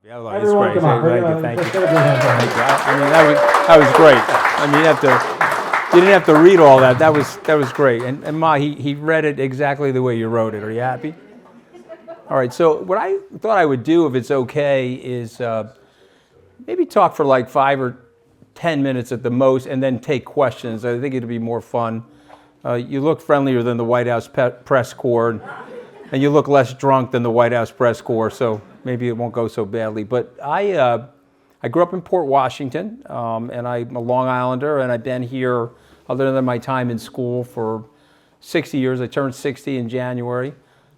Yeah, well, it's Everyone, great. come on, bring it on. Thank you. Just get a big hand for him. I mean, that was great. I mean, you didn't have to read all that. That was great. And Ma, he read it exactly the way you wrote it. Are you happy? All right. So what I thought I would do, if it's okay, is maybe talk for like 5 or 10 minutes at the most, and then take questions. I think it'd be more fun. You look friendlier than the White House press corps, and you look less drunk than the White House press corps. So maybe it won't go so badly. But I grew up in Port Washington, and I'm a Long Islander, and I've been here, other than my time in school, for 60 years. I turned 60 in January.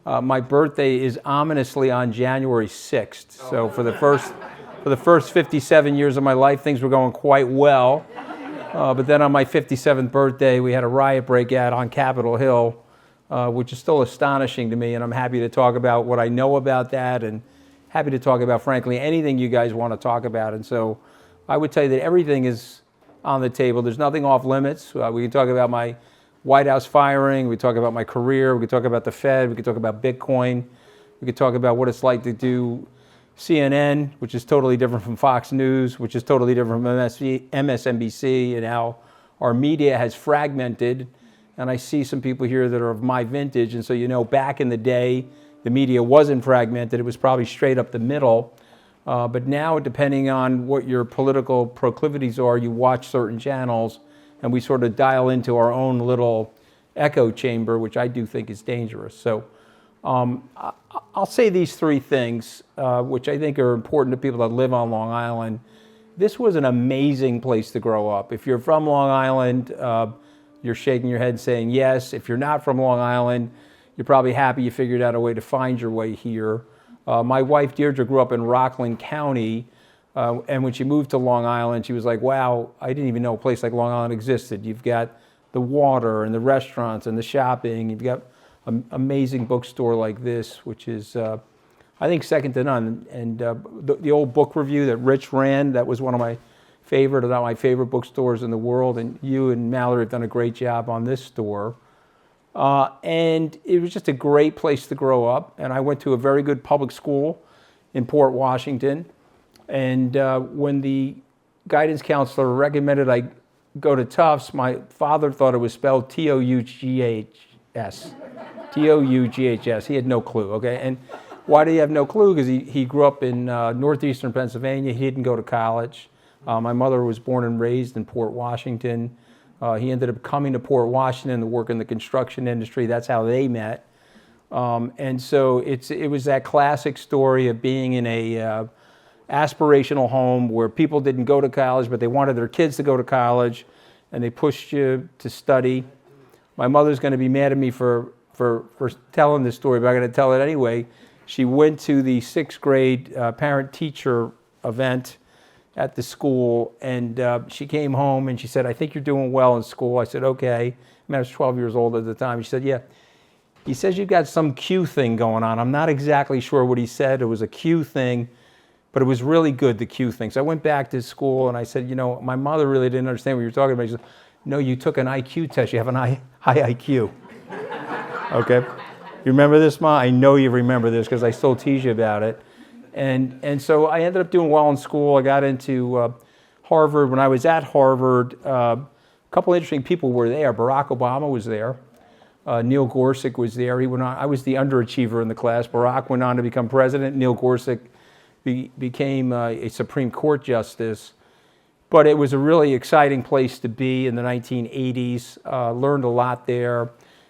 My birthday is ominously on January 6th. So for the first 57 years of my life, things were going quite well. But then on my 57th birthday, we had a riot break out on Capitol Hill, which is still astonishing to me, and I'm happy to talk about what I know about that, and happy to talk about, frankly, anything you guys want to talk about. And so I would tell you that everything is on the table. There's nothing off limits. We can talk about my White House firing. We can talk about my career. We can talk about the Fed. We can talk about Bitcoin. We can talk about what it's like to do CNN, which is totally different from Fox News, which is totally different from MSNBC, and how our media has fragmented. And I see some people here that are of my vintage. And so, back in the day, the media wasn't fragmented. It was probably straight up the middle. But now, depending on what your political proclivities are, you watch certain channels, and we sort of dial into our own little echo chamber, which I do think is dangerous. So I'll say these three things, which I think are important to people that live on Long Island. This was an amazing place to grow up. If you're from Long Island, you're shaking your head saying yes. If you're not from Long Island, you're probably happy you figured out a way to find your way here. My wife, Deirdre, grew up in Rockland County, and when she moved to Long Island, she was like, wow, I didn't even know a place like Long Island existed. You've got the water and the restaurants and the shopping. You've got an amazing bookstore like this, which is, I think, second to none. And the old book review that Rich ran, that was one of my favorite, if not my favorite bookstores in the world. And you and Mallory have done a great job on this store. And it was just a great place to grow up. And I went to a very good public school in Port Washington. And when the guidance counselor recommended I go to Tufts, my father thought it was spelled Toughs. Toughs. He had no clue, okay? And why did he have no clue? Because he grew up in northeastern Pennsylvania. He didn't go to college. My mother was born and raised in Port Washington. He ended up coming to Port Washington to work in the construction industry. That's how they met. And so it was that classic story of being in a aspirational home where people didn't go to college, but they wanted their kids to go to college, and they pushed you to study. My mother's going to be mad at me for telling this story, but I'm going to tell it anyway. She went to the 6th grade parent-teacher event at the school, and she came home and she said, I think you're doing well in school. I said, okay. I mean, I was 12 years old at the time. She said, yeah. He says you've got some Q thing going on. I'm not exactly sure what he said. It was a Q thing, but it was really good, the Q thing. So I went back to school and I said, my mother really didn't understand what you were talking about. She said, no, you took an IQ test. You have an high IQ. Okay. You remember this, Ma? I know you remember this because I still tease you about it. And so I ended up doing well in school. I got into Harvard. When I was at Harvard, a couple interesting people were there. Barack Obama was there. Neil Gorsuch was there. He went on. I was the underachiever in the class. Barack went on to become president. Neil Gorsuch became a Supreme Court justice. But it was a really exciting place to be in the 1980s. Learned a lot there.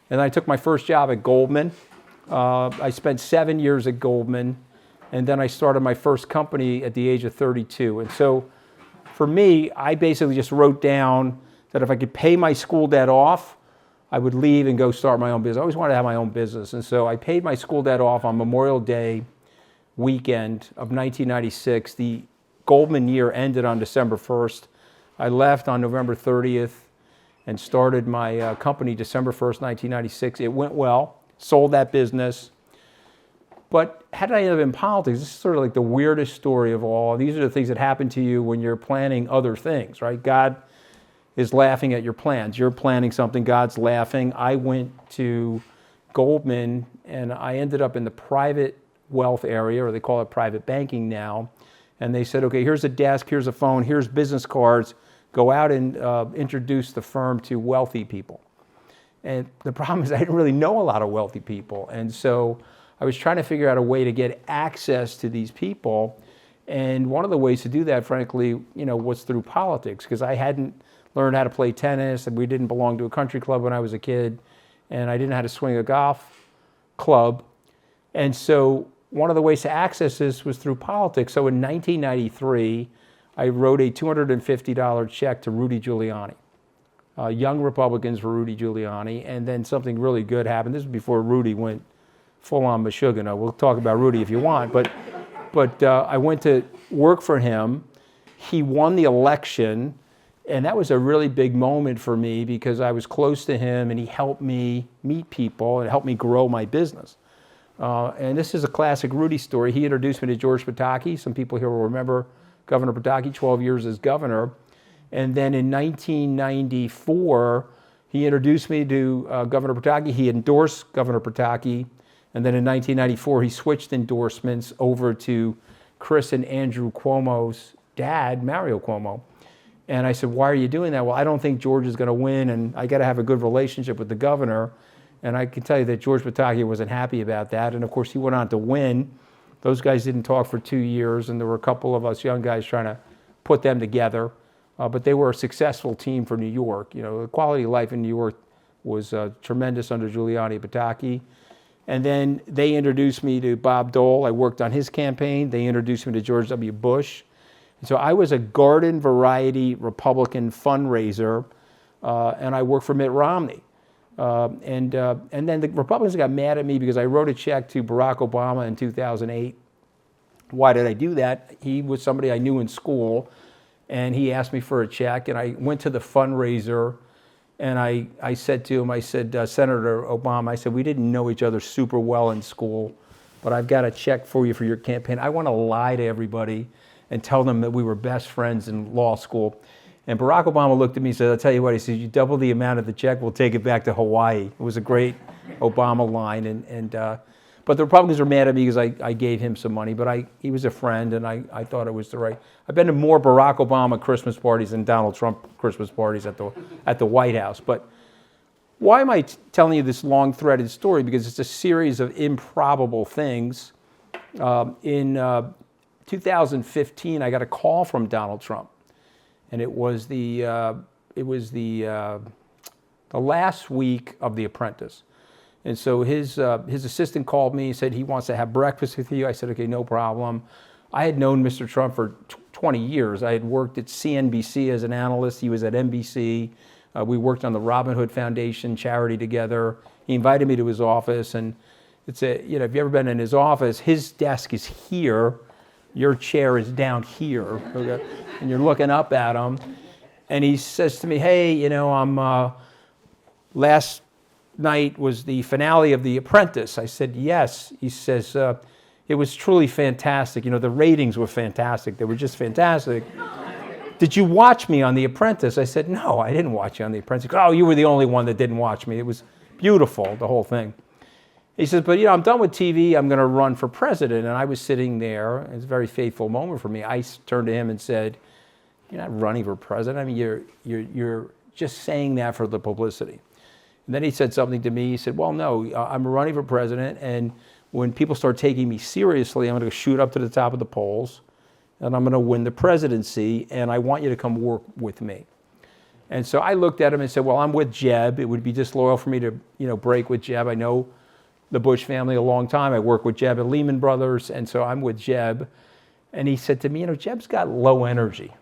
And I took my first job at Goldman. I spent 7 years at Goldman. And then I started my first company at the age of 32. And so for me, I basically just wrote down that if I could pay my school debt off, I would leave and go start my own business. I always wanted to have my own business. And so I paid my school debt off on Memorial Day weekend of 1996. The Goldman year ended on December 1st. I left on November 30th and started my company December 1st, 1996. It went well, sold that business. But had I ended up in politics, this is sort of like the weirdest story of all. These are the things that happen to you when you're planning other things, right? God is laughing at your plans. You're planning something, God's laughing. I went to Goldman and I ended up in the private wealth area, or they call it private banking now. And they said, okay, here's a desk, here's a phone, here's business cards. Go out and introduce the firm to wealthy people. And the problem is I didn't really know a lot of wealthy people. And so I was trying to figure out a way to get access to these people. And one of the ways to do that, frankly, was through politics, because I hadn't learned how to play tennis, and we didn't belong to a country club when I was a kid, and I didn't know how to swing a golf club. And so one of the ways to access this was through politics. So in 1993, I wrote a $250 check to Rudy Giuliani. Young Republicans for Rudy Giuliani, and then something really good happened. This was before Rudy went full-on Meshuggah. We'll talk about Rudy if you want, but I went to work for him. He won the election, and that was a really big moment for me because I was close to him, and he helped me meet people and helped me grow my business. And this is a classic Rudy story. He introduced me to George Pataki. Some people here will remember Governor Pataki, 12 years as governor. And then in 1994, he introduced me to Governor Pataki. He endorsed Governor Pataki. And then in 1994, he switched endorsements over to Chris and Andrew Cuomo's dad, Mario Cuomo. And I said, why are you doing that? Well, I don't think George is going to win, and I got to have a good relationship with the governor. And I can tell you that George Pataki wasn't happy about that. And of course, he went on to win. Those guys didn't talk for 2 years, and there were a couple of us young guys trying to put them together. But they were a successful team for New York. The quality of life in New York was tremendous under Giuliani and Pataki. And then they introduced me to Bob Dole. I worked on his campaign. They introduced me to George W. Bush. And so I was a garden variety Republican fundraiser, and I worked for Mitt Romney. And then the Republicans got mad at me because I wrote a check to Barack Obama in 2008. Why did I do that? He was somebody I knew in school, and he asked me for a check, and I went to the fundraiser, and I said to him, I said, Senator Obama, I said, we didn't know each other super well in school, but I've got a check for you for your campaign. I want to lie to everybody and tell them that we were best friends in law school. And Barack Obama looked at me and said, I'll tell you what, he said, you double the amount of the check, we'll take it back to Hawaii. It was a great Obama line. But the Republicans were mad at me because I gave him some money, but he was a friend, and I thought it was the right. I've been to more Barack Obama Christmas parties than Donald Trump Christmas parties at the White House. But why am I telling you this long threaded story? Because it's a series of improbable things. In 2015, I got a call from Donald Trump. And it was the last week of The Apprentice, and so his assistant called me and said he wants to have breakfast with you. I said, okay, no problem. I had known Mr. Trump for 20 years. I had worked at CNBC as an analyst. He was at NBC. We worked on the Robin Hood Foundation charity together. He invited me to his office, and if you've ever been in his office, his desk is here. Your chair is down here, okay? And you're looking up at him. And he says to me, hey, last night was the finale of The Apprentice. I said, yes. He says, it was truly fantastic. The ratings were fantastic. They were just fantastic. Did you watch me on The Apprentice? I said, no, I didn't watch you on The Apprentice. Oh, you were the only one that didn't watch me. It was beautiful, the whole thing. He says, but I'm done with TV. I'm going to run for president. And I was sitting there. It was a very fateful moment for me. I turned to him and said, you're not running for president. I mean, you're just saying that for the publicity. And then he said something to me. He said, well, no, I'm running for president. And when people start taking me seriously, I'm going to shoot up to the top of the polls, and I'm going to win the presidency. And I want you to come work with me. And so I looked at him and said, well, I'm with Jeb. It would be disloyal for me to, break with Jeb. I know the Bush family a long time. I worked with Jeb at Lehman Brothers, and so I'm with Jeb. And he said to me, Jeb's got low energy.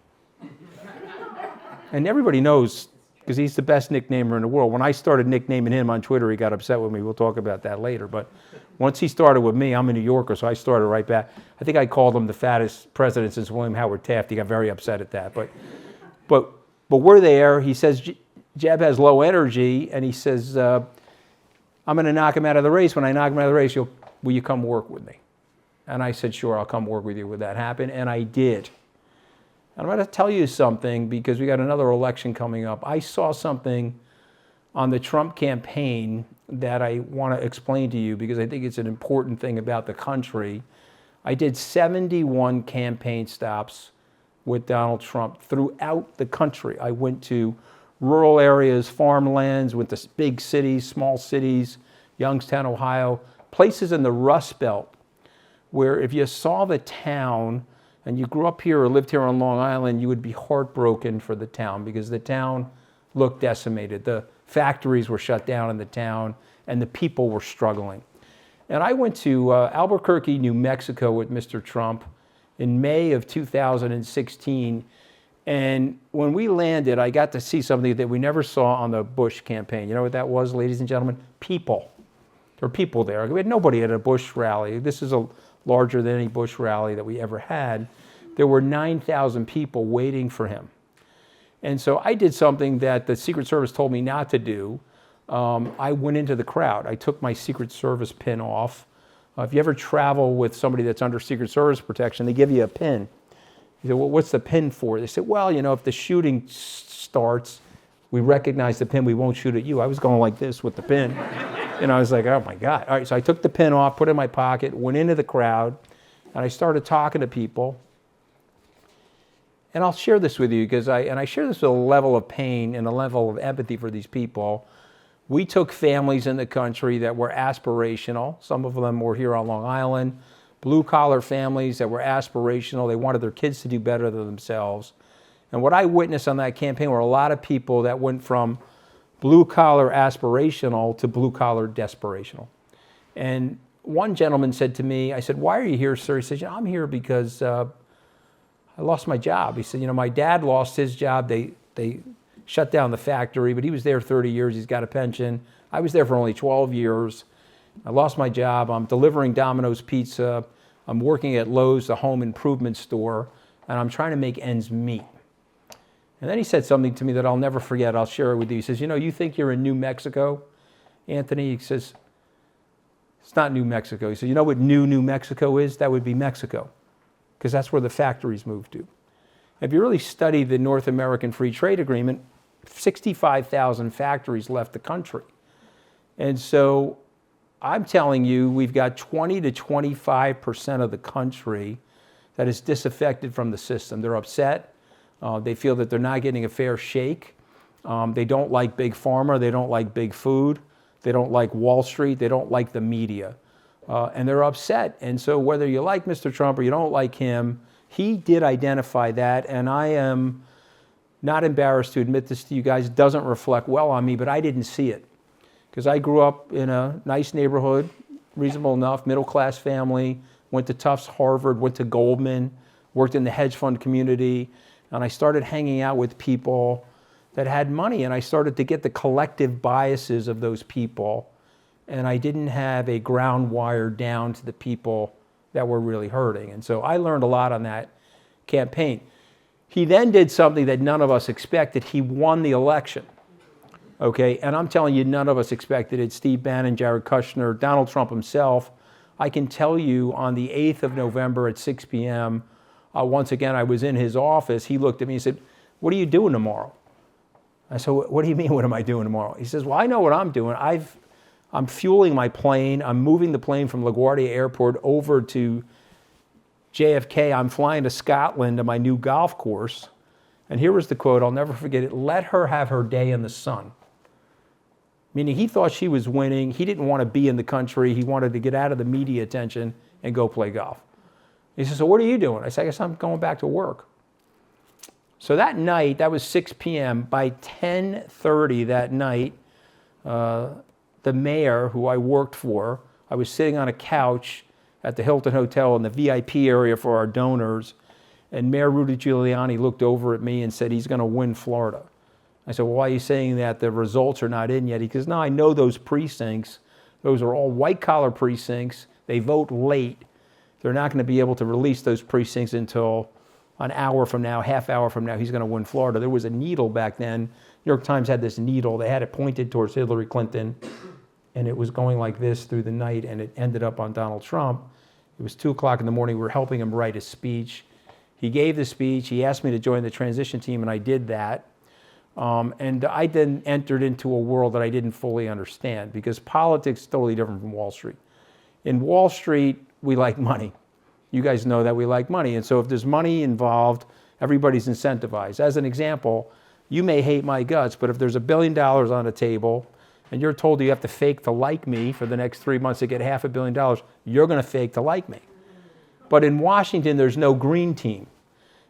And everybody knows, because he's the best nicknamer in the world. When I started nicknaming him on Twitter, he got upset with me. We'll talk about that later. But once he started with me, I'm a New Yorker, so I started right back. I think I called him the fattest president since William Howard Taft. He got very upset at that. But we're there. He says Jeb has low energy, and he says, I'm going to knock him out of the race. When I knock him out of the race, will you come work with me? And I said, sure, I'll come work with you. Would that happen? And I did. And I'm going to tell you something, because we got another election coming up. I saw something on the Trump campaign that I want to explain to you because I think it's an important thing about the country. I did 71 campaign stops with Donald Trump throughout the country. I went to rural areas, farmlands, went to big cities, small cities, Youngstown, Ohio, places in the Rust Belt where if you saw the town and you grew up here or lived here on Long Island, you would be heartbroken for the town because the town looked decimated. The factories were shut down in the town and the people were struggling. And I went to Albuquerque, New Mexico with Mr. Trump in May of 2016. And when we landed, I got to see something that we never saw on the Bush campaign. You know what that was, ladies and gentlemen? People. There were people there. We had nobody at a Bush rally. This is larger than any Bush rally that we ever had. There were 9,000 people waiting for him. And so I did something that the Secret Service told me not to do. I went into the crowd. I took my Secret Service pin off. If you ever travel with somebody that's under Secret Service protection, they give you a pin. You say, well, what's the pin for? They said, well, you know, if the shooting starts, we recognize the pin, we won't shoot at you. I was going like this with the pin. And I was like, oh my God. All right, so I took the pin off, put it in my pocket, went into the crowd, and I started talking to people. And I'll share this with you because I share this with a level of pain and a level of empathy for these people. We took families in the country that were aspirational. Some of them were here on Long Island. Blue-collar families that were aspirational. They wanted their kids to do better than themselves. And what I witnessed on that campaign were a lot of people that went from blue-collar aspirational to blue-collar desperational. And one gentleman said to me, I said, why are you here, sir? He said, I'm here because I lost my job. He said, my dad lost his job. They shut down the factory, but he was there 30 years. He's got a pension. I was there for only 12 years. I lost my job. I'm delivering Domino's Pizza. I'm working at Lowe's, the home improvement store, and I'm trying to make ends meet. And then he said something to me that I'll never forget. I'll share it with you. He says, you think you're in New Mexico, Anthony? He says, it's not New Mexico. He said, you know what New Mexico is? That would be Mexico, because that's where the factories moved to. If you really study the North American Free Trade Agreement, 65,000 factories left the country. And so I'm telling you, we've got 20 to 25% of the country that is disaffected from the system. They're upset. They feel that they're not getting a fair shake. They don't like big pharma. They don't like big food. They don't like Wall Street. They don't like the media. And they're upset. And so whether you like Mr. Trump or you don't like him, he did identify that. And I am not embarrassed to admit this to you guys. It doesn't reflect well on me, but I didn't see it. Because I grew up in a nice neighborhood, reasonable enough, middle-class family, went to Tufts, Harvard, went to Goldman, worked in the hedge fund community, and I started hanging out with people that had money, and I started to get the collective biases of those people, and I didn't have a ground wire down to the people that were really hurting. And so I learned a lot on that campaign. He then did something that none of us expected. He won the election. Okay, and I'm telling you, none of us expected it. Steve Bannon, Jared Kushner, Donald Trump himself. I can tell you on the 8th of November at 6 p.m., once again, I was in his office. He looked at me and said, what are you doing tomorrow? I said, what do you mean, what am I doing tomorrow? He says, well, I know what I'm doing. I'm fueling my plane. I'm moving the plane from LaGuardia Airport over to JFK. I'm flying to Scotland to my new golf course. And here was the quote, I'll never forget it, let her have her day in the sun. Meaning he thought she was winning. He didn't want to be in the country. He wanted to get out of the media attention and go play golf. He said, so what are you doing? I said, I guess I'm going back to work. So that night, that was 6 p.m. By 10:30 that night, the mayor who I worked for, I was sitting on a couch at the Hilton Hotel in the VIP area for our donors, and Mayor Rudy Giuliani looked over at me and said, he's going to win Florida. I said, well, why are you saying that? The results are not in yet. He goes, no, I know those precincts. Those are all white-collar precincts. They vote late. They're not going to be able to release those precincts until an hour from now, half hour from now, he's going to win Florida. There was a needle back then. New York Times had this needle. They had it pointed towards Hillary Clinton, and it was going like this through the night, and it ended up on Donald Trump. It was 2 o'clock in the morning. We were helping him write a speech. He gave the speech. He asked me to join the transition team, and I did that. And I then entered into a world that I didn't fully understand, because politics is totally different from Wall Street. In Wall Street, we like money. You guys know that we like money. And so if there's money involved, everybody's incentivized. As an example, you may hate my guts, but if there's $1 billion on the table and you're told you have to fake to like me for the next 3 months to get $500 million, you're going to fake to like me. But in Washington, there's no green team.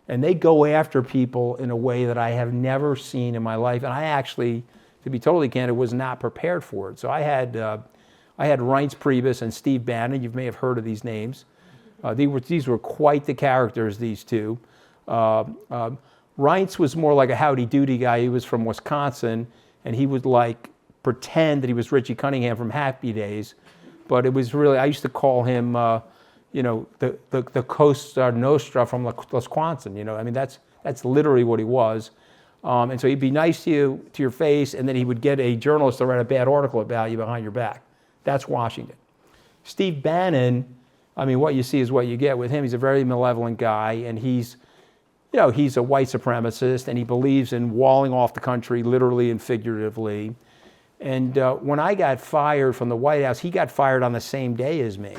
And they go after people in a way that I have never seen in my life. And I actually, to be totally candid, was not prepared for it. So I had Reince Priebus and Steve Bannon. You may have heard of these names. These were quite the characters, these two. Reince was more like a howdy-doody guy. He was from Wisconsin, and he would like pretend that he was Richie Cunningham from Happy Days. But it was really, I used to call him, the Costa Nostra from Wisconsin. I mean, that's literally what he was. And so he'd be nice to you, to your face, and then he would get a journalist to write a bad article about you behind your back. That's Washington. Steve Bannon, I mean, what you see is what you get with him. He's a very malevolent guy, and he's a white supremacist, and he believes in walling off the country, literally and figuratively. And when I got fired from the White House, he got fired on the same day as me,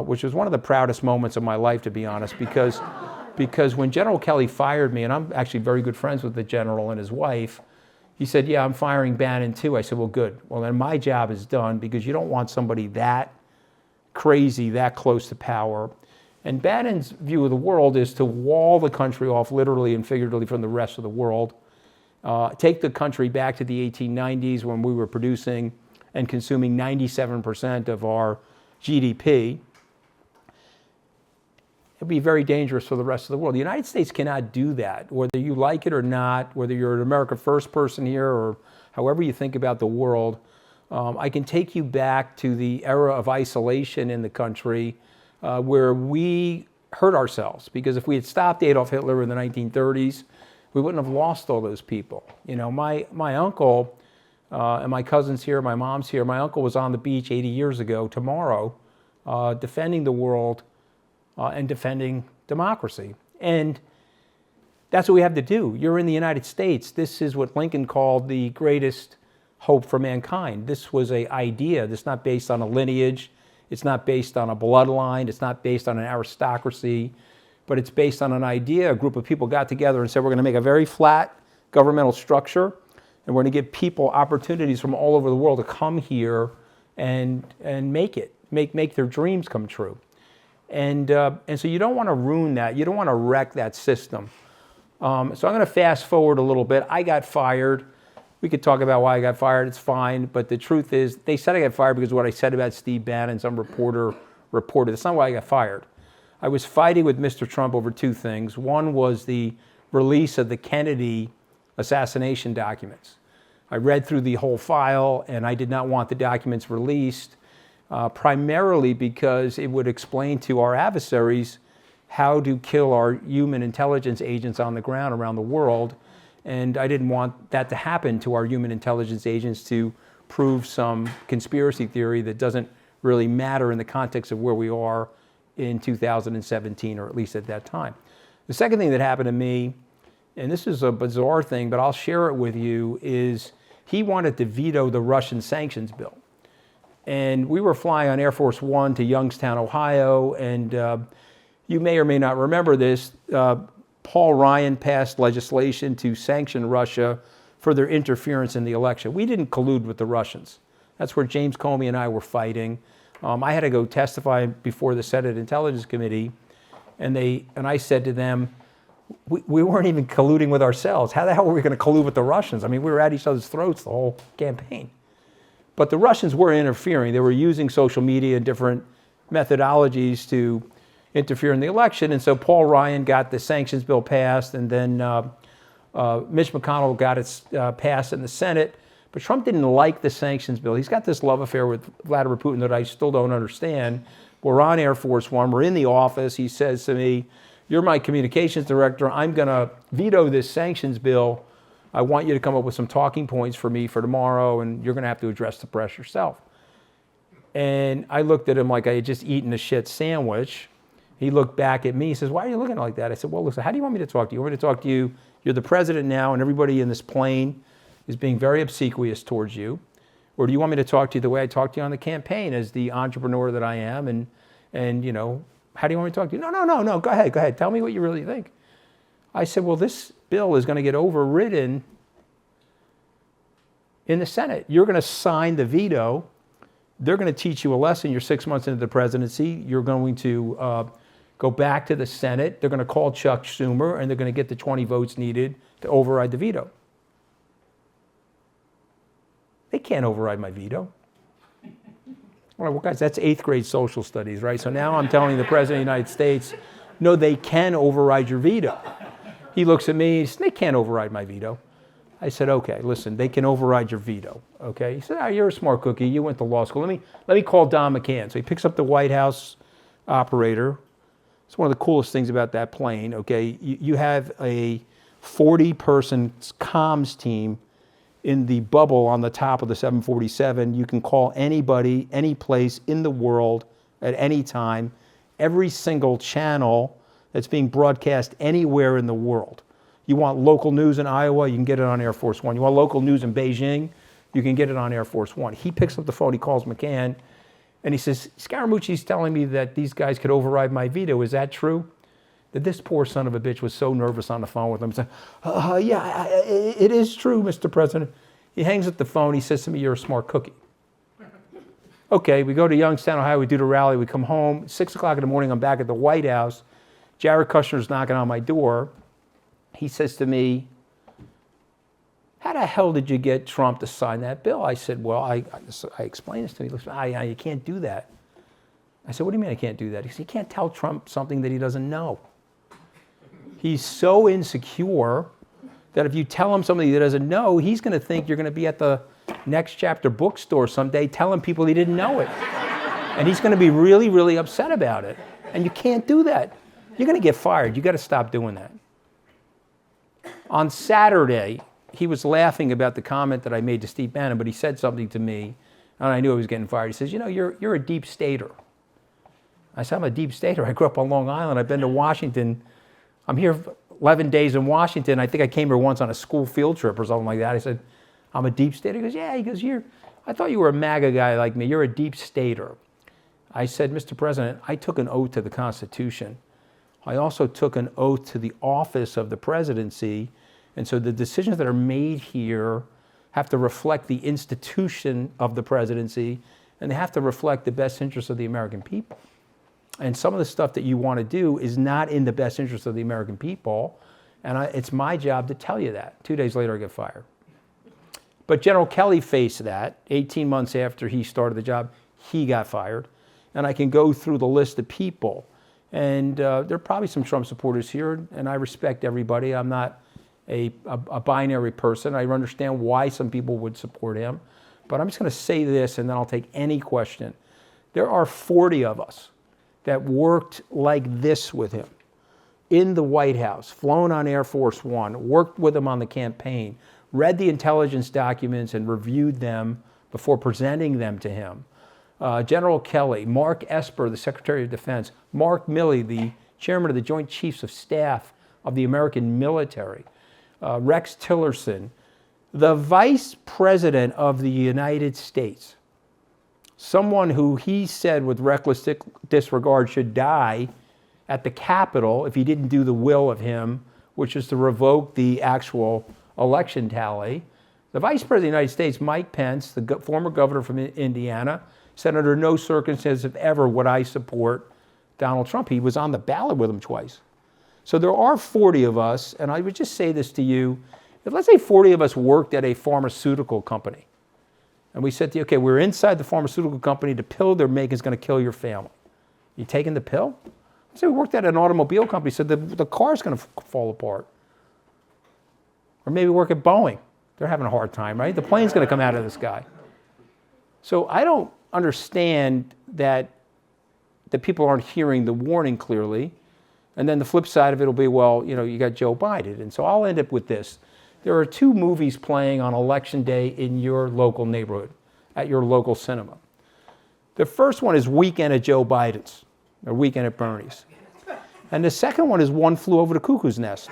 which was one of the proudest moments of my life, to be honest, because when General Kelly fired me, and I'm actually very good friends with the general and his wife, he said, yeah, I'm firing Bannon too. I said, well, good. Well, then my job is done, because you don't want somebody that crazy, that close to power. And Bannon's view of the world is to wall the country off literally and figuratively from the rest of the world, take the country back to the 1890s when we were producing and consuming 97% of our GDP. It'd be very dangerous for the rest of the world. The United States cannot do that, whether you like it or not, whether you're an America First person here or however you think about the world. I can take you back to the era of isolation in the country where we hurt ourselves, because if we had stopped Adolf Hitler in the 1930s, we wouldn't have lost all those people. My uncle and my cousin's here, my mom's here. My uncle was on the beach 80 years ago tomorrow defending the world and defending democracy. And that's what we have to do. You're in the United States. This is what Lincoln called the greatest hope for mankind. This was an idea that's not based on a lineage. It's not based on a bloodline. It's not based on an aristocracy. But it's based on an idea. A group of people got together and said, we're going to make a very flat governmental structure, and we're going to give people opportunities from all over the world to come here and make their dreams come true. And so you don't want to ruin that. You don't want to wreck that system. So I'm going to fast forward a little bit. I got fired. We could talk about why I got fired. It's fine. But the truth is, they said I got fired because of what I said about Steve Bannon. Some reporter reported. That's not why I got fired. I was fighting with Mr. Trump over two things. One was the release of the Kennedy assassination documents. I read through the whole file, and I did not want the documents released, primarily because it would explain to our adversaries how to kill our human intelligence agents on the ground around the world. And I didn't want that to happen to our human intelligence agents, to prove some conspiracy theory that doesn't really matter in the context of where we are in 2017, or at least at that time. The second thing that happened to me, and this is a bizarre thing, but I'll share it with you, is he wanted to veto the Russian sanctions bill. And we were flying on Air Force One to Youngstown, Ohio, and you may or may not remember this, Paul Ryan passed legislation to sanction Russia for their interference in the election. We didn't collude with the Russians. That's where James Comey and I were fighting. I had to go testify before the Senate Intelligence Committee, and I said to them, we weren't even colluding with ourselves. How the hell were we going to collude with the Russians? I mean, we were at each other's throats the whole campaign. But the Russians were interfering. They were using social media and different methodologies to interfere in the election. And so Paul Ryan got the sanctions bill passed, and then Mitch McConnell got it passed in the Senate. But Trump didn't like the sanctions bill. He's got this love affair with Vladimir Putin that I still don't understand. We're on Air Force One. We're in the office. He says to me, you're my communications director. I'm going to veto this sanctions bill. I want you to come up with some talking points for me for tomorrow, and you're going to have to address the press yourself. And I looked at him like I had just eaten a shit sandwich. He looked back at me. He says, why are you looking like that? I said, well, listen, how do you want me to talk to you? You want me to talk to you? You're the president now, and everybody in this plane is being very obsequious towards you. Or do you want me to talk to you the way I talked to you on the campaign as the entrepreneur that I am? And you know, how do you want me to talk to you? No. Go ahead. Tell me what you really think. I said, well, this bill is going to get overridden in the Senate. You're going to sign the veto. They're going to teach you a lesson. You're 6 months into the presidency. You're going to go back to the Senate. They're going to call Chuck Schumer, and they're going to get the 20 votes needed to override the veto. They can't override my veto. Well, guys, that's 8th grade social studies, right? So now I'm telling the President of the United States, no, they can override your veto. He looks at me, he says, they can't override my veto. I said, okay, listen, they can override your veto, okay? He said, oh, you're a smart cookie, you went to law school. Let me call Don McCann. So he picks up the White House operator. It's one of the coolest things about that plane, okay? You have a 40-person comms team in the bubble on the top of the 747. You can call anybody, any place in the world at any time, every single channel that's being broadcast anywhere in the world. You want local news in Iowa, you can get it on Air Force One. You want local news in Beijing, you can get it on Air Force One. He picks up the phone, he calls McCann, and he says, Scaramucci's telling me that these guys could override my veto. Is that true? That this poor son of a bitch was so nervous on the phone with him. He said, yeah, it is true, Mr. President. He hangs up the phone. He says to me, you're a smart cookie. Okay, we go to Youngstown, Ohio. We do the rally. We come home. 6 o'clock in the morning, I'm back at the White House. Jared Kushner's knocking on my door. He says to me, how the hell did you get Trump to sign that bill? I said, well, I explained this to him. He looks, you can't do that. I said, what do you mean I can't do that? He said, you can't tell Trump something that he doesn't know. He's so insecure that if you tell him something he doesn't know, he's going to think you're going to be at the Next Chapter Bookstore someday telling people he didn't know it. And he's going to be really, really upset about it. And you can't do that. You're going to get fired. You got to stop doing that. On Saturday, he was laughing about the comment that I made to Steve Bannon, but he said something to me, and I knew I was getting fired. He says, you know, you're a deep stater. I said, I'm a deep stater. I grew up on Long Island. I've been to Washington. I'm here 11 days in Washington. I think I came here once on a school field trip or something like that. I said, I'm a deep stater. He goes, yeah. He goes, I thought you were a MAGA guy like me. You're a deep stater. I said, Mr. President, I took an oath to the Constitution. I also took an oath to the office of the presidency. And so the decisions that are made here have to reflect the institution of the presidency, and they have to reflect the best interests of the American people. And some of the stuff that you want to do is not in the best interest of the American people, and it's my job to tell you that. 2 days later, I get fired. But General Kelly faced that. 18 months after he started the job, he got fired. And I can go through the list of people. And there are probably some Trump supporters here, and I respect everybody. I'm not a binary person. I understand why some people would support him. But I'm just going to say this, and then I'll take any question. There are 40 of us that worked like this with him in the White House, flown on Air Force One, worked with him on the campaign, read the intelligence documents and reviewed them before presenting them to him. General Kelly, Mark Esper, the Secretary of Defense, Mark Milley, the Chairman of the Joint Chiefs of Staff of the American Military, Rex Tillerson, the Vice President of the United States, someone who he said with reckless disregard should die at the Capitol if he didn't do the will of him, which is to revoke the actual election tally. The Vice President of the United States, Mike Pence, the former governor from Indiana, said under no circumstances ever would I support Donald Trump. He was on the ballot with him twice. So there are 40 of us, and I would just say this to you, if let's say 40 of us worked at a pharmaceutical company, and we said to you, okay, we're inside the pharmaceutical company, the pill they're making is going to kill your family. You taking the pill? Let's say we worked at an automobile company, said the car's going to fall apart. Or maybe work at Boeing. They're having a hard time, right? The plane's going to come out of the sky. So I don't understand that people aren't hearing the warning clearly. And then the flip side of it will be, well, you know, you got Joe Biden. And so I'll end up with this. There are 2 movies playing on Election Day in your local neighborhood, at your local cinema. The first one is Weekend at Joe Biden's, or Weekend at Bernie's. And the second one is One Flew Over the Cuckoo's Nest.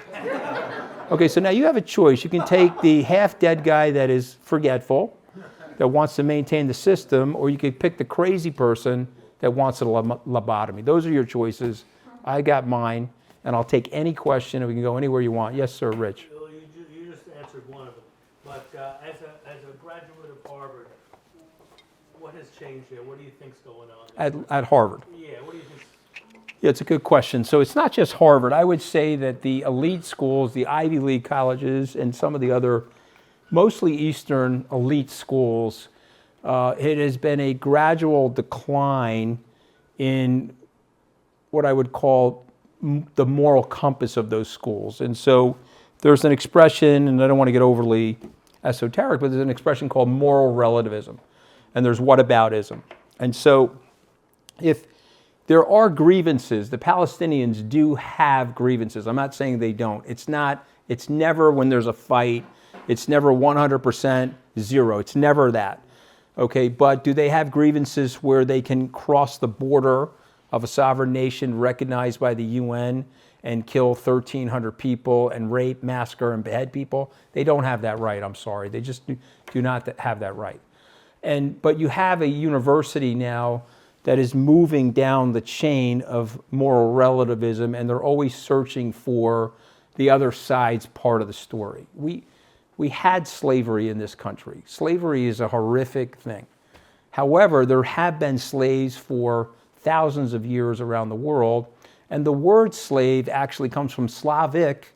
Okay, so now you have a choice. You can take the half-dead guy that is forgetful, that wants to maintain the system, or you could pick the crazy person that wants a lobotomy. Those are your choices. I got mine, and I'll take any question, and we can go anywhere you want. Yes, sir, Rich. Well, you just answered one of them. But as a graduate of Harvard, what has changed there? What do you think's going on? At Harvard. Yeah, what do you think? Yeah, it's a good question. So it's not just Harvard. I would say that the elite schools, the Ivy League colleges, and some of the other mostly Eastern elite schools, it has been a gradual decline in what I would call the moral compass of those schools. And so there's an expression, and I don't want to get overly esoteric, but there's an expression called moral relativism, and there's whataboutism. And so if there are grievances, the Palestinians do have grievances. I'm not saying they don't. It's never when there's a fight, it's never 100% zero. It's never that. Okay, but do they have grievances where they can cross the border of a sovereign nation recognized by the UN and kill 1,300 people and rape, massacre, and behead people? They don't have that right, I'm sorry. They just do not have that right. But you have a university now that is moving down the chain of moral relativism, and they're always searching for the other side's part of the story. We had slavery in this country. Slavery is a horrific thing. However, there have been slaves for thousands of years around the world, and the word slave actually comes from Slavic.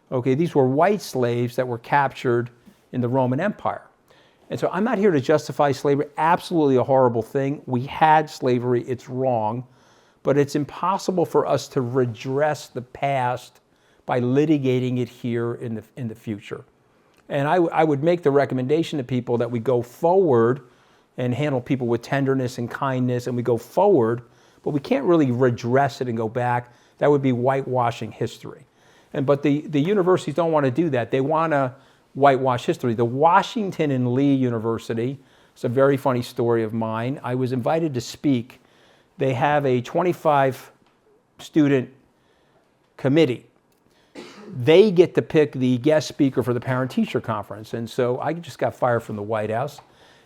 Okay, these were white slaves that were captured in the Roman Empire. And so I'm not here to justify slavery. Absolutely a horrible thing. We had slavery. It's wrong. But it's impossible for us to redress the past by litigating it here in the future. And I would make the recommendation to people that we go forward and handle people with tenderness and kindness, and we go forward, but we can't really redress it and go back. That would be whitewashing history. But the universities don't want to do that. They want to whitewash history. The Washington and Lee University, it's a very funny story of mine. I was invited to speak. They have a 25 student committee. They get to pick the guest speaker for the parent-teacher conference. And so I just got fired from the White House,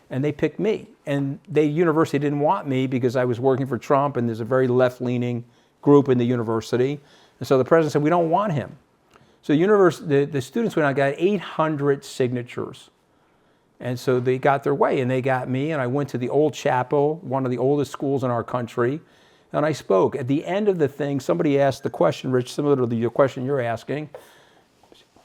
and they picked me. And the university didn't want me because I was working for Trump, and there's a very left-leaning group in the university. And so the president said, we don't want him. So the students went out and got 800 signatures. And so they got their way, and they got me, and I went to the old chapel, one of the oldest schools in our country, and I spoke. At the end of the thing, somebody asked the question, Rich, similar to the question you're asking.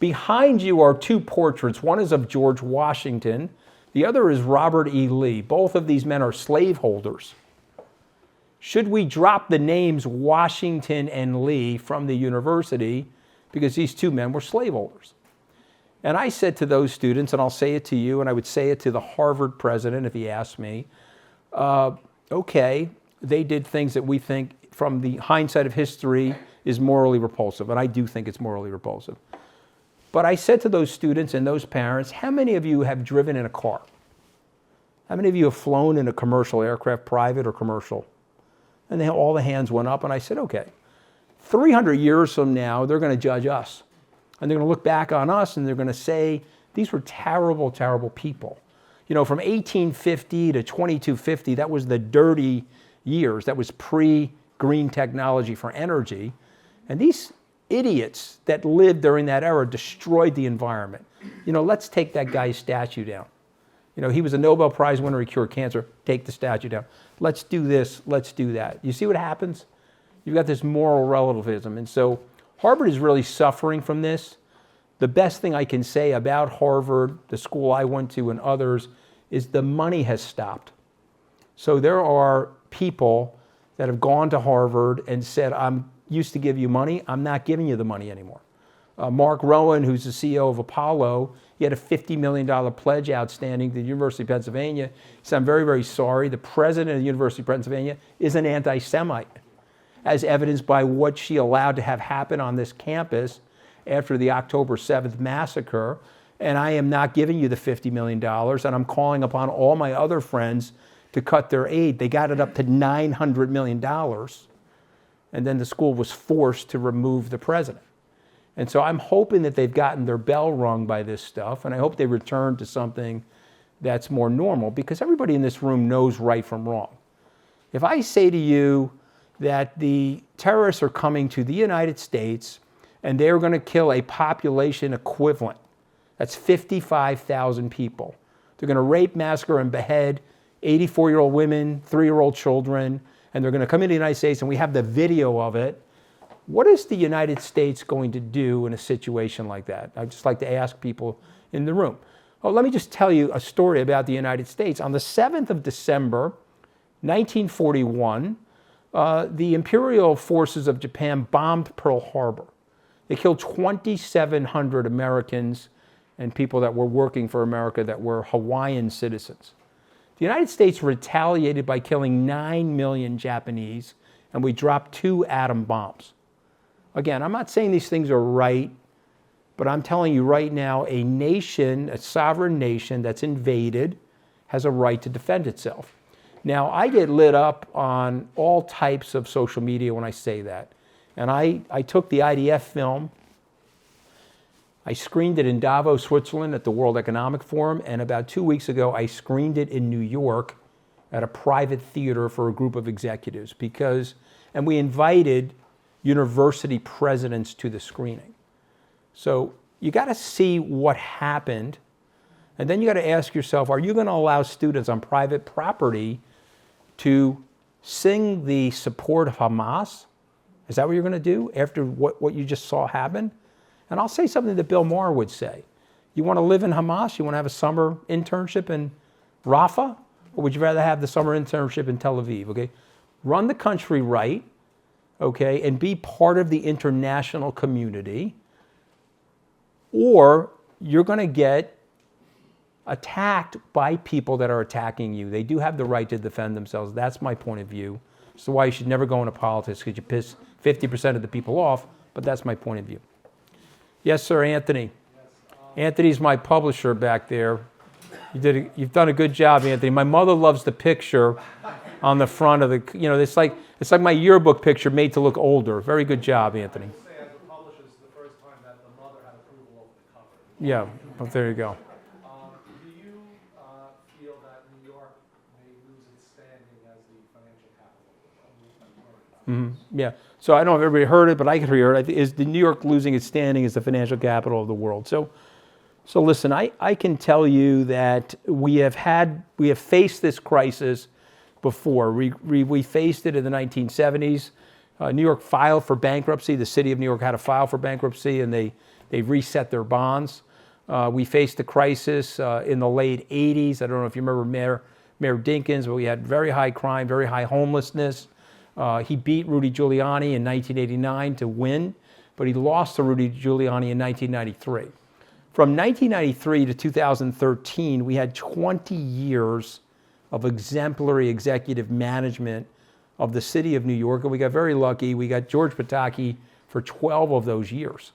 Behind you are two portraits. One is of George Washington. The other is Robert E. Lee. Both of these men are slaveholders. Should we drop the names Washington and Lee from the university because these two men were slaveholders? And I said to those students, and I'll say it to you, and I would say it to the Harvard president if he asked me, okay, they did things that we think, from the hindsight of history, is morally repulsive. And I do think it's morally repulsive. But I said to those students and those parents, how many of you have driven in a car? How many of you have flown in a commercial aircraft, private or commercial? And then all the hands went up, and I said, okay, 300 years from now, they're going to judge us. And they're going to look back on us, and they're going to say, these were terrible, terrible people. You know, from 1850 to 2250, that was the dirty years. That was pre-green technology for energy. And these idiots that lived during that era destroyed the environment. You know, let's take that guy's statue down. You know, he was a Nobel Prize winner, he cured cancer. Take the statue down. Let's do this, let's do that. You see what happens? You've got this moral relativism. And so Harvard is really suffering from this. The best thing I can say about Harvard, the school I went to, and others, is the money has stopped. So there are people that have gone to Harvard and said, I'm used to give you money, I'm not giving you the money anymore. Mark Rowan, who's the CEO of Apollo, he had a $50 million pledge outstanding to the University of Pennsylvania. He said, I'm very, very sorry. The president of the University of Pennsylvania is an anti-Semite, as evidenced by what she allowed to have happen on this campus after the October 7th massacre. And I am not giving you the $50 million, and I'm calling upon all my other friends to cut their aid. They got it up to $900 million. and then the school was forced to remove the president. And so I'm hoping that they've gotten their bell rung by this stuff, and I hope they return to something that's more normal, because everybody in this room knows right from wrong. If I say to you that the terrorists are coming to the United States and they're going to kill a population equivalent, that's 55,000 people. They're going to rape, massacre, and behead 84-year-old women, 3-year-old children, and they're going to come into the United States, and we have the video of it. What is the United States going to do in a situation like that? I'd just like to ask people in the room. Oh, let me just tell you a story about the United States. On the 7th of December, 1941, the imperial forces of Japan bombed Pearl Harbor. They killed 2,700 Americans and people that were working for America that were Hawaiian citizens. The United States retaliated by killing 9 million Japanese, and we dropped 2 atom bombs. Again, I'm not saying these things are right, but I'm telling you right now, a nation, a sovereign nation that's invaded has a right to defend itself. Now, I get lit up on all types of social media when I say that. And I took the IDF film, I screened it in Davos, Switzerland at the World Economic Forum, and about 2 weeks ago, I screened it in New York at a private theater for a group of executives and we invited university presidents to the screening. So you got to see what happened, and then you got to ask yourself, are you going to allow students on private property to sing the support of Hamas? Is that what you're going to do after what you just saw happen? And I'll say something that Bill Maher would say. You want to live in Hamas? You want to have a summer internship in Rafah? Or would you rather have the summer internship in Tel Aviv? Okay, run the country right, okay, and be part of the international community, or you're going to get attacked by people that are attacking you. They do have the right to defend themselves. That's my point of view. So why you should never go into politics, because you piss 50% of the people off, but that's my point of view. Yes, sir, Anthony. Anthony's my publisher back there. You've done a good job, Anthony. My mother loves the picture on the front of the, it's like my yearbook picture made to look older. Very good job, Anthony. Say as a publisher, this is the first time that the mother had approval of the cover. Yeah, well, there you go. Do you feel that New York may lose its standing as the financial capital of the world? Yeah. So I don't know if everybody heard it, but I could hear it. Is the New York losing its standing as the financial capital of the world? So listen, I can tell you that we have faced this crisis before. We faced it in the 1970s. New York filed for bankruptcy. The city of New York had to file for bankruptcy, and they reset their bonds. We faced the crisis in the late 80s. I don't know if you remember Mayor Dinkins, but we had very high crime, very high homelessness. He beat Rudy Giuliani in 1989 to win, but he lost to Rudy Giuliani in 1993. From 1993 to 2013, we had 20 years of exemplary executive management of the city of New York, and we got very lucky. We got George Pataki for 12 of those years.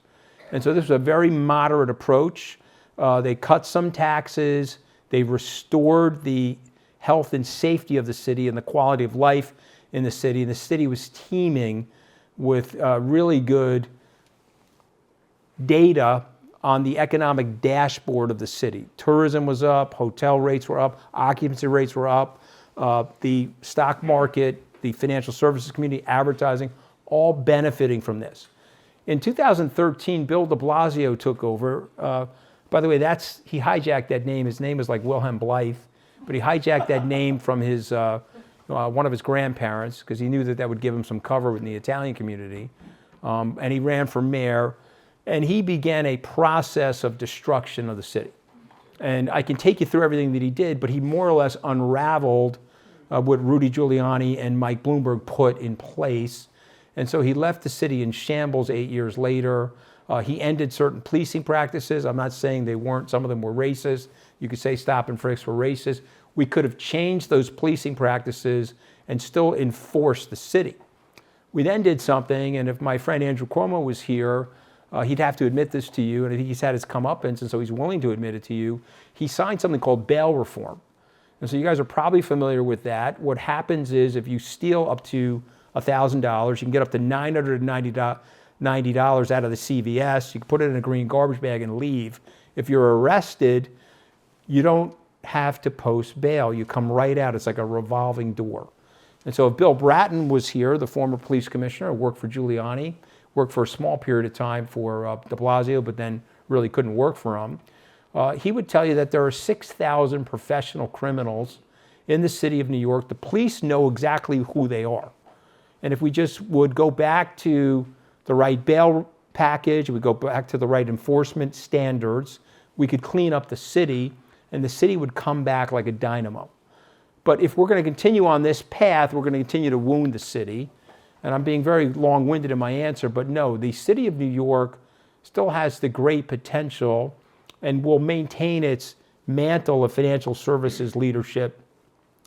And so this was a very moderate approach. They cut some taxes. They restored the health and safety of the city and the quality of life in the city. And the city was teeming with really good data on the economic dashboard of the city. Tourism was up, hotel rates were up, occupancy rates were up, the stock market, the financial services community, advertising, all benefiting from this. In 2013, Bill de Blasio took over. By the way, he hijacked that name. His name is like Wilhelm Blythe, but he hijacked that name from his one of his grandparents, because he knew that would give him some cover in the Italian community. And he ran for mayor, and he began a process of destruction of the city. And I can take you through everything that he did, but he more or less unraveled what Rudy Giuliani and Mike Bloomberg put in place. And so he left the city in shambles 8 years later. He ended certain policing practices. I'm not saying they weren't, some of them were racist. You could say stop and frisks were racist. We could have changed those policing practices and still enforced the city. We then did something, and if my friend Andrew Cuomo was here, he'd have to admit this to you, and I think he's had his comeuppance, and so he's willing to admit it to you. He signed something called bail reform. And so you guys are probably familiar with that. What happens is if you steal up to $1,000. You can get up to $990 out of the CVS. You can put it in a green garbage bag and leave. If you're arrested, you don't have to post bail. You come right out. It's like a revolving door. And so if Bill Bratton was here, the former police commissioner, worked for Giuliani, worked for a small period of time for de Blasio, but then really couldn't work for him, he would tell you that there are 6,000 professional criminals in the city of New York. The police know exactly who they are. And if we just would go back to the right bail package, we go back to the right enforcement standards, we could clean up the city, and the city would come back like a dynamo. But if we're going to continue on this path, we're going to continue to wound the city. And I'm being very long-winded in my answer, but no, the city of New York still has the great potential and will maintain its mantle of financial services leadership.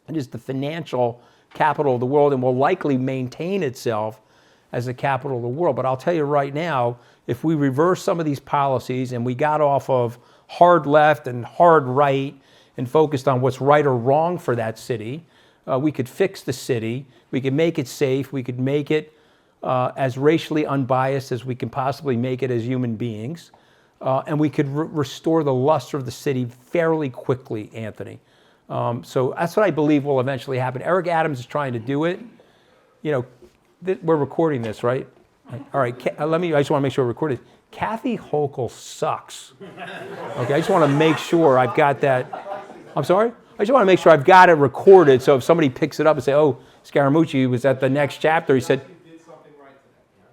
It is the financial capital of the world and will likely maintain itself as the capital of the world. But I'll tell you right now, if we reverse some of these policies and we got off of hard left and hard right and focused on what's right or wrong for that city, we could fix the city, we could make it safe, we could make it as racially unbiased as we can possibly make it as human beings, and we could restore the luster of the city fairly quickly, Anthony. So that's what I believe will eventually happen. Eric Adams is trying to do it. You know, we're recording this, right? All right, I just want to make sure we're recording. Kathy Hochul sucks. Okay, I just want to make sure I've got that. I'm sorry? I just want to make sure I've got it recorded, so if somebody picks it up and say, oh, Scaramucci was at the next chapter, he said... She did something right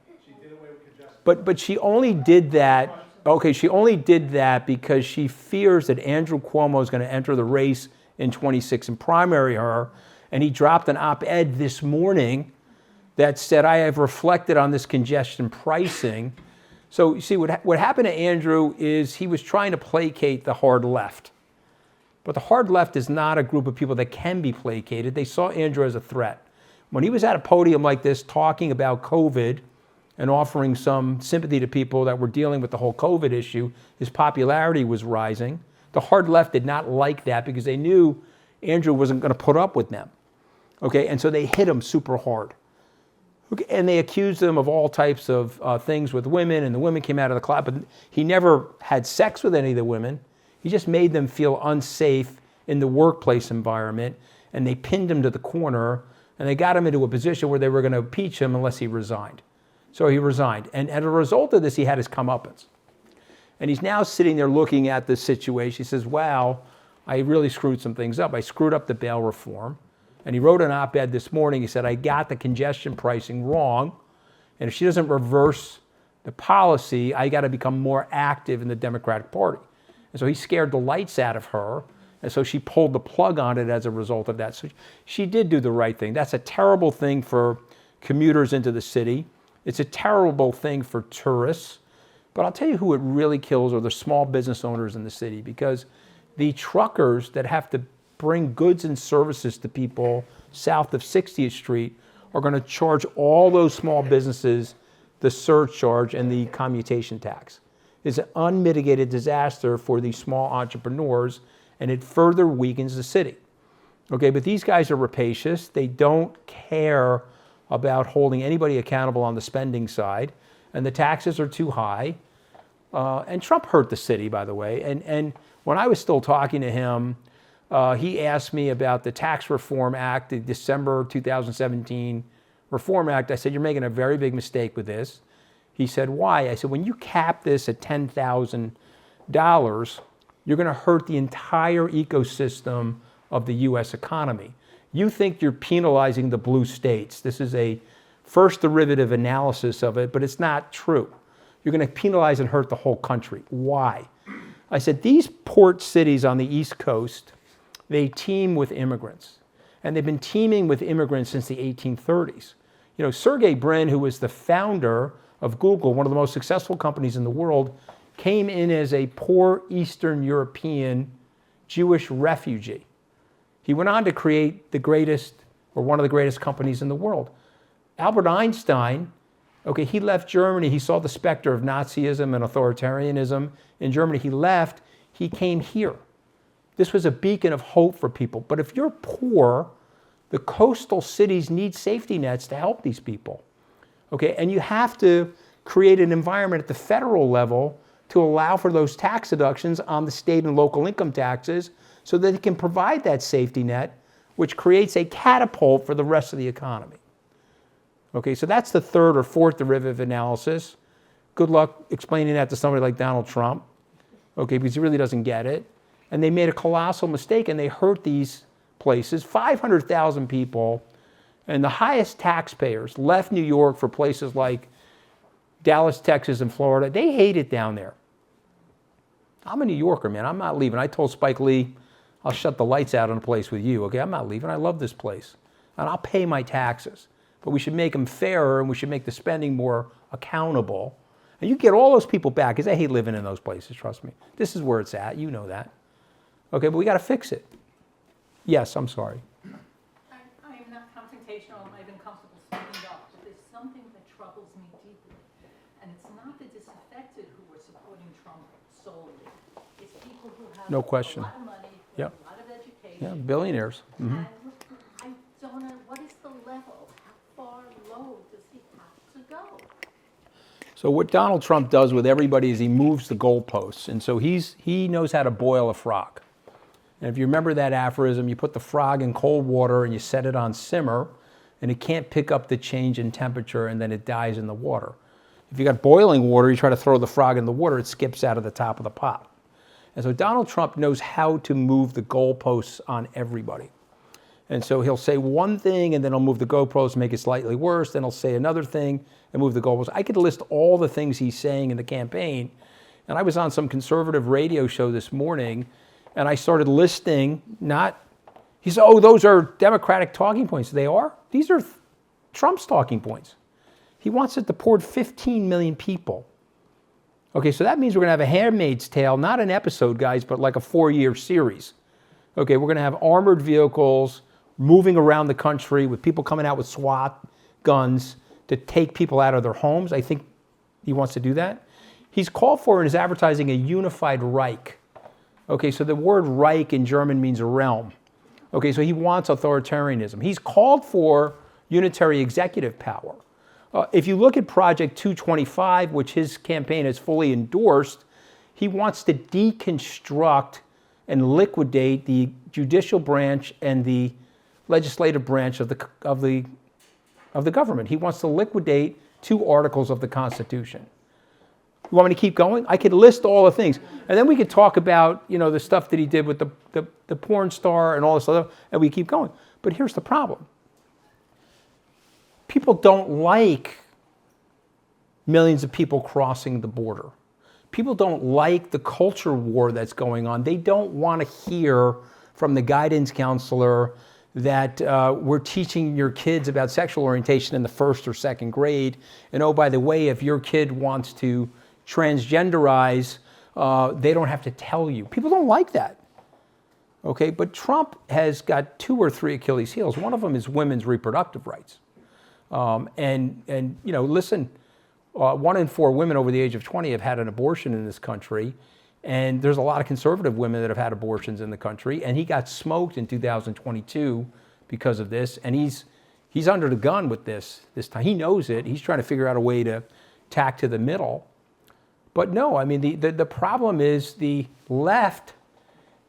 today. She did away with congestion. But she only did that, okay, she only did that because she fears that Andrew Cuomo is going to enter the race in 26 and primary her, and he dropped an op-ed this morning that said, I have reflected on this congestion pricing. So you see, what happened to Andrew is he was trying to placate the hard left. But the hard left is not a group of people that can be placated. They saw Andrew as a threat. When he was at a podium like this talking about COVID and offering some sympathy to people that were dealing with the whole COVID issue, his popularity was rising. The hard left did not like that because they knew Andrew wasn't going to put up with them. Okay, and so they hit him super hard. Okay, and they accused him of all types of things with women, and the women came out of the closet, but he never had sex with any of the women. He just made them feel unsafe in the workplace environment, and they pinned him to the corner, and they got him into a position where they were going to impeach him unless he resigned. So he resigned. And as a result of this, he had his comeuppance. And he's now sitting there looking at this situation. He says, wow, I really screwed some things up. I screwed up the bail reform. And he wrote an op-ed this morning. He said, I got the congestion pricing wrong. And if she doesn't reverse the policy, I got to become more active in the Democratic Party. And so he scared the lights out of her. And so she pulled the plug on it as a result of that. So she did do the right thing. That's a terrible thing for commuters into the city. It's a terrible thing for tourists. But I'll tell you who it really kills are the small business owners in the city, because the truckers that have to bring goods and services to people south of 60th Street are going to charge all those small businesses the surcharge and the commutation tax. It's an unmitigated disaster for these small entrepreneurs, and it further weakens the city. Okay, but these guys are rapacious. They don't care about holding anybody accountable on the spending side, and the taxes are too high. And Trump hurt the city, by the way. And when I was still talking to him, he asked me about the Tax Reform Act, the December 2017 Reform Act. I said, you're making a very big mistake with this. He said, why? I said, when you cap this at $10,000, you're going to hurt the entire ecosystem of the U.S. economy. You think you're penalizing the blue states. This is a first derivative analysis of it, but it's not true. You're going to penalize and hurt the whole country. Why? I said, these port cities on the East Coast, they teem with immigrants. And they've been teeming with immigrants since the 1830s. You know, Sergey Brin, who was the founder of Google, one of the most successful companies in the world, came in as a poor Eastern European Jewish refugee. He went on to create the greatest, or one of the greatest companies in the world. Albert Einstein, okay, he left Germany. He saw the specter of Nazism and authoritarianism in Germany. He left. He came here. This was a beacon of hope for people. But if you're poor, The coastal cities need safety nets to help these people. Okay, and you have to create an environment at the federal level to allow for those tax deductions on the state and local income taxes so that it can provide that safety net, which creates a catapult for the rest of the economy. Okay, so that's the third or fourth derivative analysis. Good luck explaining that to somebody like Donald Trump, okay, because he really doesn't get it. And they made a colossal mistake and they hurt these places. 500,000 people and the highest taxpayers left New York for places like Dallas, Texas, and Florida. They hate it down there. I'm a New Yorker, man. I'm not leaving. I told Spike Lee, I'll shut the lights out on a place with you, okay? I'm not leaving. I love this place. And I'll pay my taxes. But we should make them fairer and we should make the spending more accountable. And you get all those people back because they hate living in those places, trust me. This is where it's at. You know that. Okay, but we got to fix it. Yes, I'm sorry. I am not confrontational. I'm not even comfortable speaking up. But there's something that troubles me deeply. And it's not the disaffected who are supporting Trump solely. It's people who have No question. a lot of money, Yep. a lot of education. Yeah, billionaires. Mm-hmm. And I don't know, what is the level? How far low does he have to go? So what Donald Trump does with everybody is he moves the goalposts. And so he knows how to boil a frog. And if you remember that aphorism, you put the frog in cold water and you set it on simmer, and it can't pick up the change in temperature, and then it dies in the water. If you got boiling water, you try to throw the frog in the water, it skips out of the top of the pot. And so Donald Trump knows how to move the goalposts on everybody. And so he'll say one thing, and then he'll move the goalposts, make it slightly worse. Then he'll say another thing and move the goalposts. I could list all the things he's saying in the campaign. And I was on some conservative radio show this morning, and I started listing he said, oh, those are Democratic talking points. They are? These are Trump's talking points. He wants to deport 15 million people. Okay, so that means we're going to have a Handmaid's Tale, not an episode, guys, but like a 4-year series. Okay, we're going to have armored vehicles moving around the country with people coming out with SWAT guns to take people out of their homes. I think he wants to do that. He's called for in his advertising a unified Reich. Okay, so the word Reich in German means a realm. Okay, so he wants authoritarianism. He's called for unitary executive power. If you look at Project 225, which his campaign has fully endorsed, he wants to deconstruct and liquidate the judicial branch and the legislative branch of the government. He wants to liquidate 2 articles of the Constitution. You want me to keep going? I could list all the things. And then we could talk about, the stuff that he did with the porn star and all this other, and we keep going. But here's the problem. People don't like millions of people crossing the border. People don't like the culture war that's going on. They don't want to hear from the guidance counselor that we're teaching your kids about sexual orientation in the 1st or 2nd grade. And oh, by the way, if your kid wants to transgenderize, they don't have to tell you. People don't like that. Okay, but Trump has got 2 or 3 Achilles heels. One of them is women's reproductive rights. Listen, 1 in 4 women over the age of 20 have had an abortion in this country. And there's a lot of conservative women that have had abortions in the country. And he got smoked in 2022 because of this. And he's under the gun with this time. He knows it. He's trying to figure out a way to tack to the middle. But no, I mean, the problem is the left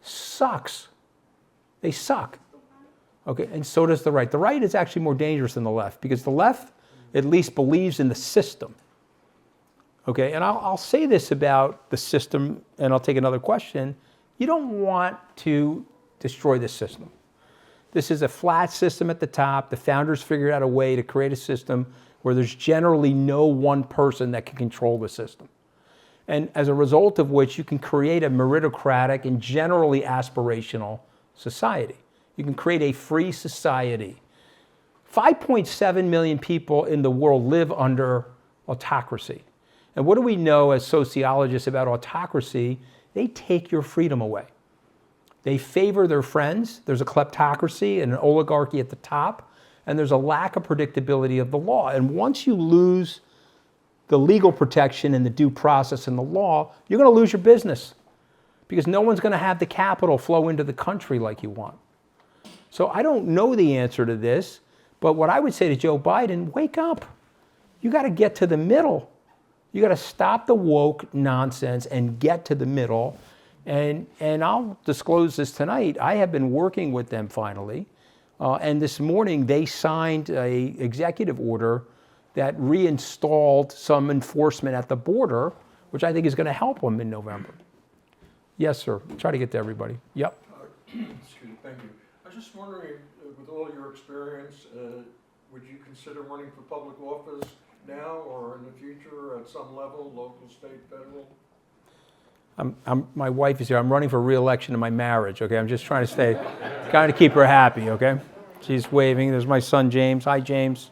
sucks. They suck. Okay, and so does the right. The right is actually more dangerous than the left because the left at least believes in the system. Okay, and I'll say this about the system, and I'll take another question. You don't want to destroy this system. This is a flat system at the top. The founders figured out a way to create a system where there's generally no one person that can control the system. And as a result of which, you can create a meritocratic and generally aspirational society. You can create a free society. 5.7 million people in the world live under autocracy. And what do we know as sociologists about autocracy? They take your freedom away. They favor their friends. There's a kleptocracy and an oligarchy at the top, and there's a lack of predictability of the law. And once you lose the legal protection and the due process and the law, you're going to lose your business because no one's going to have the capital flow into the country like you want. So I don't know the answer to this, but what I would say to Joe Biden, wake up. You got to get to the middle. You got to stop the woke nonsense and get to the middle. And I'll disclose this tonight. I have been working with them finally. And this morning they signed an executive order that reinstalled some enforcement at the border, which I think is going to help them in November. Yes, sir. Try to get to everybody. Yep. Excuse me, thank you. I was just wondering, with all your experience, would you consider running for public office now or in the future at some level, local, state, federal? My wife is here. I'm running for re-election in my marriage, okay? I'm just trying to trying to keep her happy, okay? She's waving. There's my son, James. Hi, James.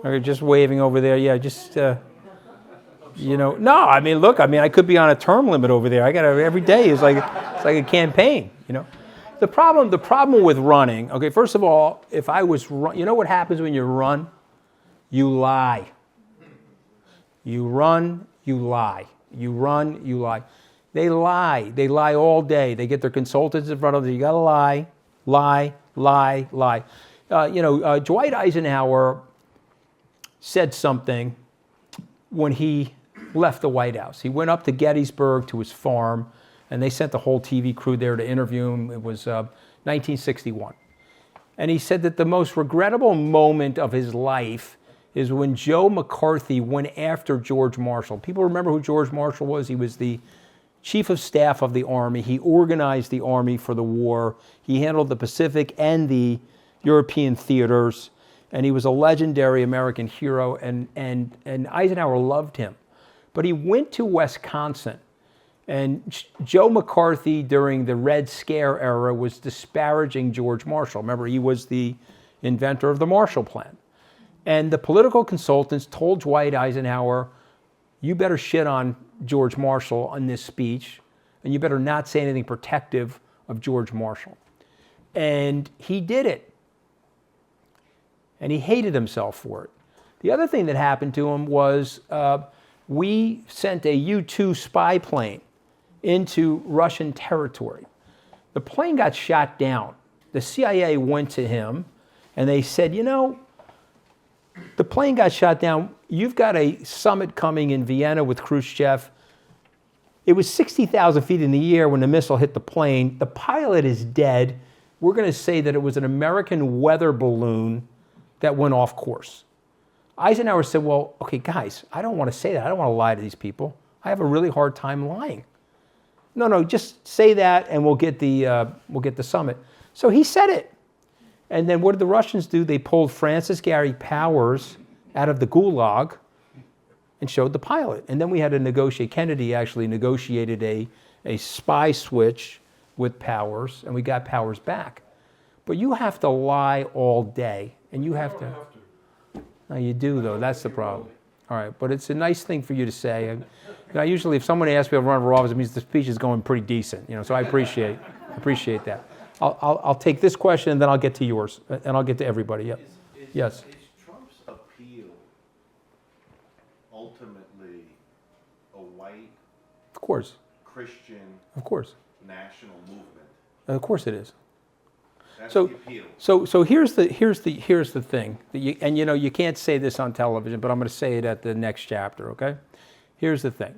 Okay, just waving over there. Yeah, just, you know. No, I mean, look, I could be on a term limit over there. Every day is like, it's like a campaign, you know? The problem with running, okay, first of all, if I was, you know what happens when you run? You lie. You run, you lie. You run, you lie. They lie. They lie all day. They get their consultants in front of them. You got to lie, lie, lie, lie. Dwight Eisenhower said something when he left the White House. He went up to Gettysburg to his farm, and they sent the whole TV crew there to interview him. It was 1961. And he said that the most regrettable moment of his life is when Joe McCarthy went after George Marshall. People remember who George Marshall was? He was the Chief of Staff of the Army. He organized the Army for the war. He handled the Pacific and the European theaters. And he was a legendary American hero, and Eisenhower loved him. But he went to Wisconsin, and Joe McCarthy during the Red Scare era was disparaging George Marshall. Remember, he was the inventor of the Marshall Plan. And the political consultants told Dwight Eisenhower, you better shit on George Marshall on this speech, and you better not say anything protective of George Marshall. And he did it. And he hated himself for it. The other thing that happened to him was we sent a U-2 spy plane into Russian territory. The plane got shot down. The CIA went to him and they said, you know, the plane got shot down. You've got a summit coming in Vienna with Khrushchev. It was 60,000 feet in the air when the missile hit the plane. The pilot is dead. We're going to say that it was an American weather balloon that went off course. Eisenhower said, well, okay, guys, I don't want to say that. I don't want to lie to these people. I have a really hard time lying. No, just say that and we'll get the summit. So he said it. And then what did the Russians do? They pulled Francis Gary Powers out of the gulag and showed the pilot. And then we had to negotiate. Kennedy actually negotiated a spy switch with Powers, and we got Powers back. But you have to lie all day, and you have to. No, you do, though. That's the problem. All right, but it's a nice thing for you to say. And, usually, if someone asks me to run for office, it means the speech is going pretty decent. So I appreciate that. I'll take this question, and then I'll get to yours, and I'll get to everybody. Yep. Yes. Is Trump's appeal ultimately a white, Of course. Christian, Of course. national movement? Of course it is. That's So, the appeal. so here's the thing, you can't say this on television, but I'm going to say it at the next chapter, okay? Here's the thing.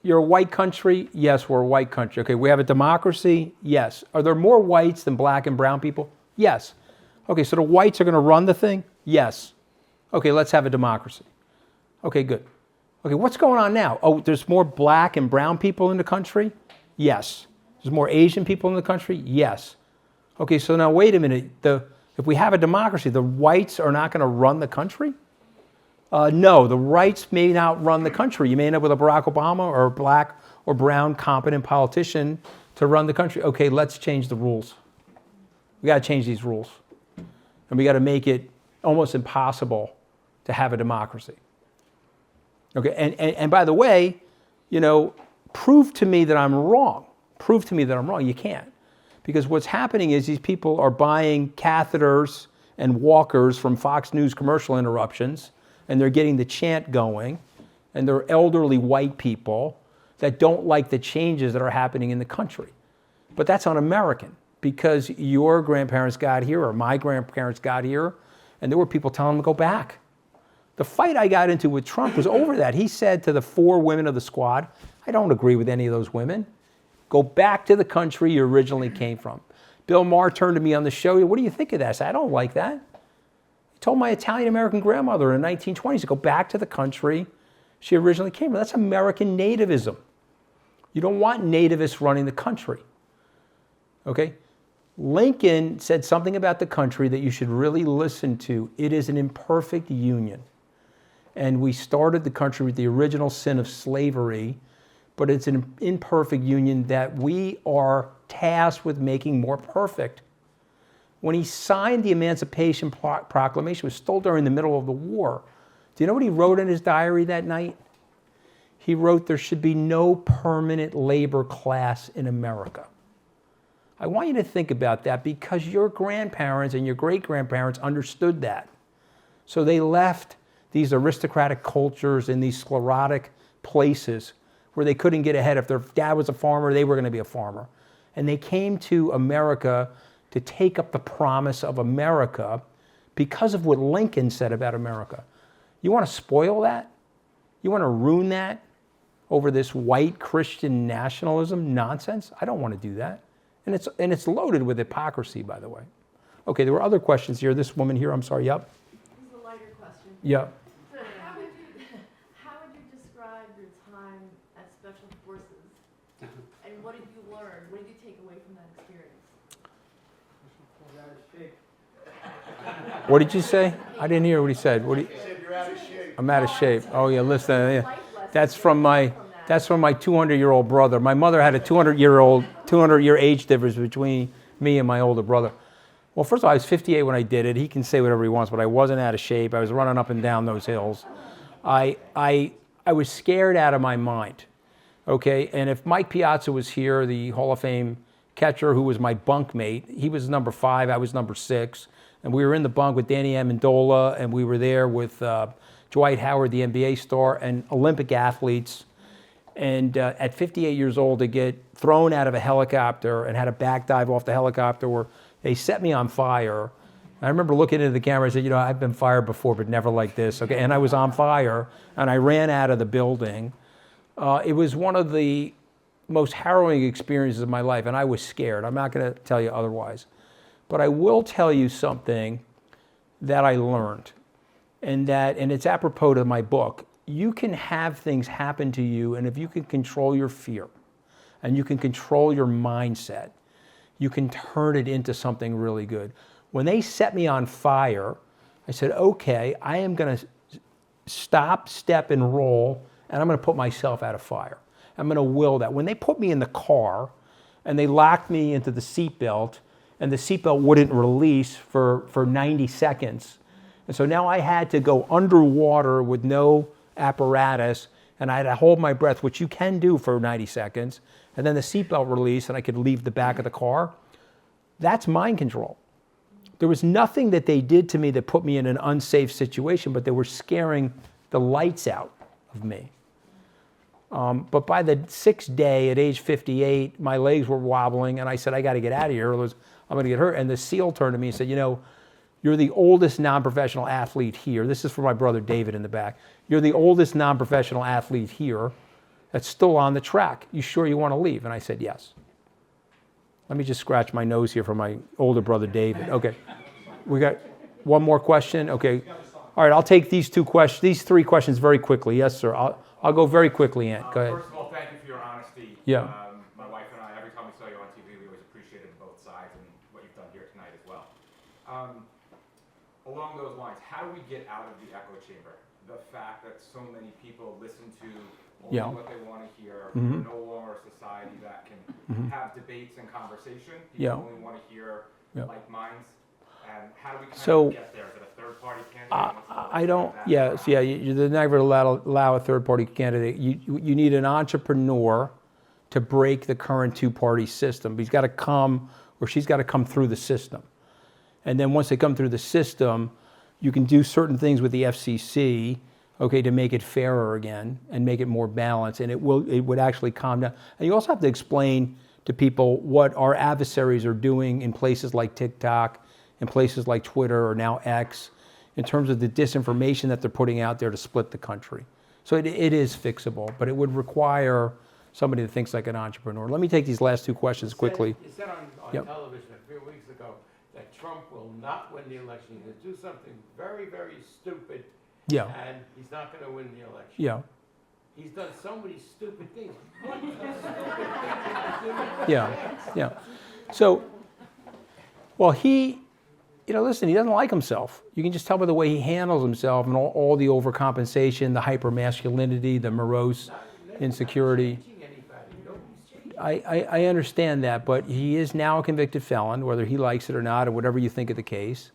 You're a white country? Yes, we're a white country. Okay, we have a democracy? Yes. Are there more whites than black and brown people? Yes. Okay, so the whites are going to run the thing? Yes. Okay, let's have a democracy. Okay, good. Okay, what's going on now? Oh, there's more black and brown people in the country? Yes. There's more Asian people in the country? Yes. Okay, so now wait a minute. If we have a democracy, the whites are not going to run the country? No, the whites may not run the country. You may end up with a Barack Obama or a black or brown competent politician to run the country. Okay, let's change the rules. We got to change these rules. And we got to make it almost impossible to have a democracy. Okay, and by the way, prove to me that I'm wrong. Prove to me that I'm wrong. You can't. Because what's happening is these people are buying catheters and walkers from Fox News commercial interruptions, and they're getting the chant going, and they're elderly white people that don't like the changes that are happening in the country. But that's un-American, because your grandparents got here or my grandparents got here, and there were people telling them to go back. The fight I got into with Trump was over that. He said to the 4 women of the squad, I don't agree with any of those women. Go back to the country you originally came from. Bill Maher turned to me on the show, what do you think of that? I said, I don't like that. He told my Italian-American grandmother in the 1920s to go back to the country she originally came from. That's American nativism. You don't want nativists running the country. Okay? Lincoln said something about the country that you should really listen to. It is an imperfect union. And we started the country with the original sin of slavery, but it's an imperfect union that we are tasked with making more perfect. When he signed the Emancipation Proclamation, it was still during the middle of the war. Do you know what he wrote in his diary that night? He wrote, there should be no permanent labor class in America. I want you to think about that because your grandparents and your great-grandparents understood that. So they left these aristocratic cultures in these sclerotic places where they couldn't get ahead. If their dad was a farmer, they were going to be a farmer. And they came to America to take up the promise of America because of what Lincoln said about America. You want to spoil that? You want to ruin that over this white Christian nationalism nonsense? I don't want to do that. And it's loaded with hypocrisy, by the way. Okay, there were other questions here. This woman here, I'm sorry, yep. This is a lighter question. Yep. How would you describe your time at Special Forces? And what did you learn? What did you take away from that experience? What did you say? I didn't hear what he said. What do you, You're out of shape. I'm out of shape. Oh yeah, listen. Yeah. That's from my 200-year-old brother. My mother had a 200-year age difference between me and my older brother. Well, first of all, I was 58 when I did it. He can say whatever he wants, but I wasn't out of shape. I was running up and down those hills. I was scared out of my mind. Okay, and if Mike Piazza was here, the Hall of Fame catcher who was my bunkmate, he was number 5, I was number 6, and we were in the bunk with Danny Amendola, and we were there with Dwight Howard, the NBA star, and Olympic athletes. And at 58 years old, to get thrown out of a helicopter and had a back dive off the helicopter where they set me on fire. I remember looking into the camera and said, you know, I've been fired before, but never like this. Okay, and I was on fire, and I ran out of the building. It was one of the most harrowing experiences of my life, and I was scared. I'm not going to tell you otherwise. But I will tell you something that I learned, and it's apropos to my book. You can have things happen to you, and if you can control your fear, and you can control your mindset, you can turn it into something really good. When they set me on fire, I said, okay, I am going to stop, step, and roll, and I'm going to put myself out of fire. I'm going to will that. When they put me in the car, and they locked me into the seatbelt, and the seatbelt wouldn't release for 90 seconds, and so now I had to go underwater with no apparatus, and I had to hold my breath, which you can do for 90 seconds, and then the seatbelt released, and I could leave the back of the car. That's mind control. There was nothing that they did to me that put me in an unsafe situation, but they were scaring the lights out of me. But by the 6th day, at age 58, my legs were wobbling, and I said, I got to get out of here, or I'm going to get hurt. And the SEAL turned to me and said, you know, you're the oldest non-professional athlete here. This is for my brother David in the back. You're the oldest non-professional athlete here that's still on the track. You sure you want to leave? And I said, yes. Let me just scratch my nose here for my older brother David. Okay. We got one more question? Okay. All right, I'll take these 3 questions very quickly. Yes, sir. I'll go very quickly, Ant. Go ahead. First of all, thank you for your honesty. Yeah. My wife and I, every time we saw you on TV, we always appreciated both sides and what you've done here tonight as well. Along those lines, how do we get out of the echo chamber? The fact that so many people listen to only what they want to hear. We're no longer a society that can have debates and conversation. People only want to hear like minds. And how do we kind of get there? Is it a third-party candidate? I don't. Yes, yeah. You're never allow a third-party candidate. You need an entrepreneur to break the current 2-party system. He's got to come, or she's got to come through the system. And then once they come through the system, you can do certain things with the FCC, okay, to make it fairer again and make it more balanced. And it would actually calm down. And you also have to explain to people what our adversaries are doing in places like TikTok, in places like Twitter or now X, in terms of the disinformation that they're putting out there to split the country. So it is fixable, but it would require somebody that thinks like an entrepreneur. Let me take these last two questions quickly. You said on Yep. television a few weeks ago that Trump will not win the election. He's going to do something very, very stupid, Yeah, and he's not going to win the election. yeah, He's done so many stupid things. What stupid thing yeah, yeah. So, well, listen, he doesn't like himself. You can just tell by the way he handles himself and all the overcompensation, the hypermasculinity, the morose insecurity. I understand that, but he is now a convicted felon, whether he likes it or not, or whatever you think of the case.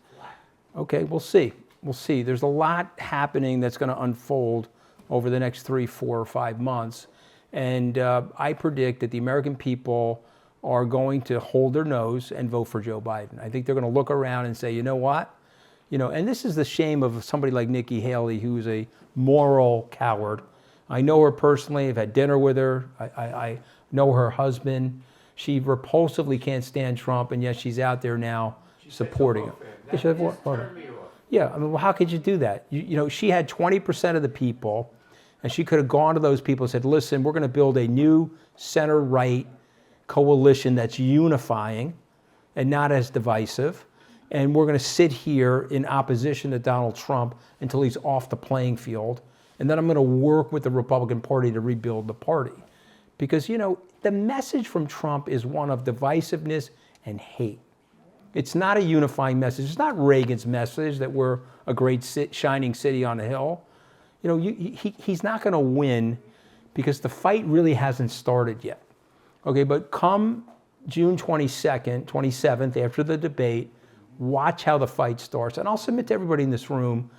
Okay, we'll see. We'll see. There's a lot happening that's going to unfold over the next 3, 4, or 5 months. And I predict that the American people are going to hold their nose and vote for Joe Biden. I think they're going to look around and say, you know what? And this is the shame of somebody like Nikki Haley, who's a moral coward. I know her personally. I've had dinner with her. I know her husband. She repulsively can't stand Trump, and yet she's out there now supporting him. Yeah, I mean, well, how could you do that? She had 20% of the people, and she could have gone to those people and said, listen, we're going to build a new center-right coalition that's unifying and not as divisive, and we're going to sit here in opposition to Donald Trump until he's off the playing field, and then I'm going to work with the Republican Party to rebuild the party. Because, the message from Trump is one of divisiveness and hate. It's not a unifying message. It's not Reagan's message that we're a great shining city on a hill. He's not going to win because the fight really hasn't started yet. Okay, but come June 22nd, 27th, after the debate, watch how the fight starts. And I'll submit to everybody in this room,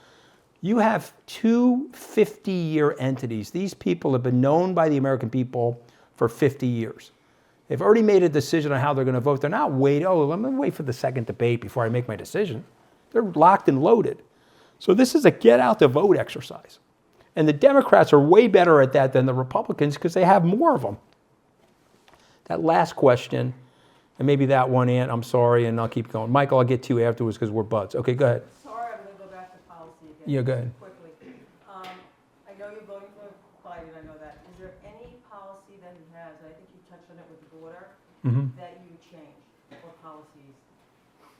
you have two 50-year entities. These people have been known by the American people for 50 years. They've already made a decision on how they're going to vote. They're not waiting, let me wait for the second debate before I make my decision. They're locked and loaded. So this is a get out the vote exercise. And the Democrats are way better at that than the Republicans because they have more of them. That last question, and maybe that one, Aunt, I'm sorry, and I'll keep going. Michael, I'll get to you afterwards because we're buds. Okay, go ahead. Sorry, I'm going to go back to policy again. Yeah, go ahead. Quickly. I know you're voting for Biden, I know that. Is there any policy that he has, and I think you touched on it with the border, that you change, or policies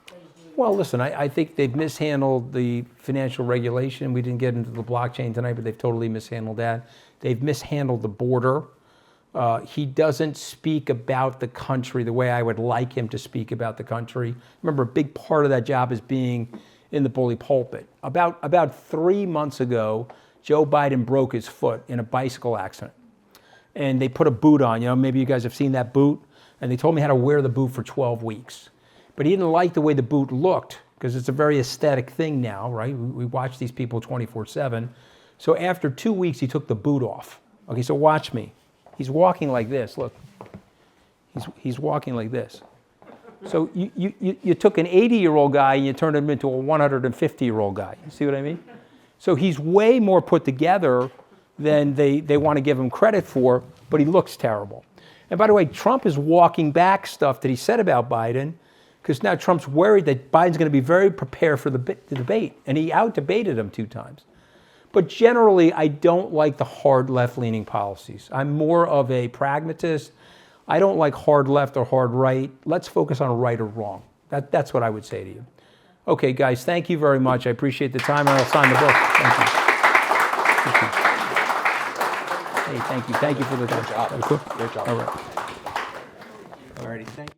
that he's doing? Well, listen, I think they've mishandled the financial regulation. We didn't get into the blockchain tonight, but they've totally mishandled that. They've mishandled the border. He doesn't speak about the country the way I would like him to speak about the country. Remember, a big part of that job is being in the bully pulpit. About 3 months ago, Joe Biden broke his foot in a bicycle accident. And they put a boot on, maybe you guys have seen that boot. And they told me how to wear the boot for 12 weeks. But he didn't like the way the boot looked because it's a very aesthetic thing now, right? We watch these people 24/7. So after 2 weeks, he took the boot off. Okay, so watch me. He's walking like this, look. He's walking like this. So you took an 80-year-old guy and you turned him into a 150-year-old guy. You see what I mean? So he's way more put together than they want to give him credit for, but he looks terrible. And by the way, Trump is walking back stuff that he said about Biden because now Trump's worried that Biden's going to be very prepared for the debate, and he out-debated him 2 times. But generally, I don't like the hard left-leaning policies. I'm more of a pragmatist. I don't like hard left or hard right. Let's focus on right or wrong. That's what I would say to you. Okay, guys, thank you very much. I appreciate the time, and I'll sign the book. Thank you. Hey, thank you. Thank you for the time. Good job. That was cool? Great job. All right. Alrighty, thank you.